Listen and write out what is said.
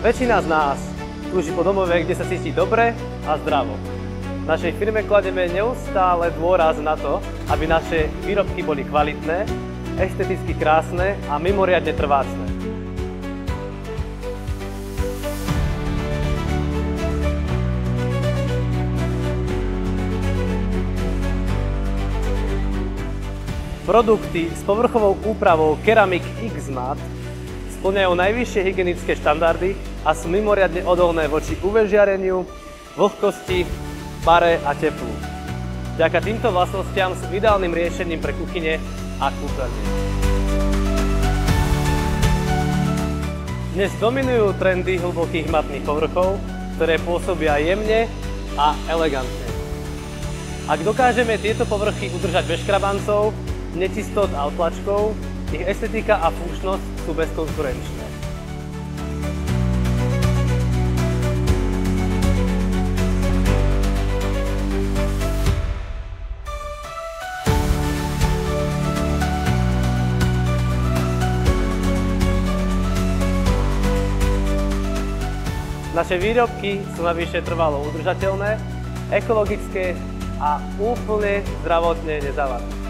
Väčšina z nás túži po domove, kde sa cíti dobre a zdravo. V našej firme kladieme neustále dôraz na to, aby naše výrobky boli kvalitné, esteticky krásne a mimoriadne trvácne. Produkty s povrchovou úpravou Ceramic X Mat spĺňajú najvyššie hygienické štandardy a sú mimoriadne odolné voči UV žiareniu, vlhkosti, pare a teplu. Vďaka týmto vlastnostiam sú ideálnym riešením pre kuchyne a kúpeľne. Dnes dominujú trendy hlbokých matných povrchov, ktoré pôsobia jemne a elegantne. Ak dokážeme tieto povrchy udržať bez škrabancov, nečistot a odtlačkov, ich estetika a funkčnosť sú bezkonkurenčné. Naše výrobky sú navyše trvalo udržateľné, ekologické a úplne zdravotne nezávadné.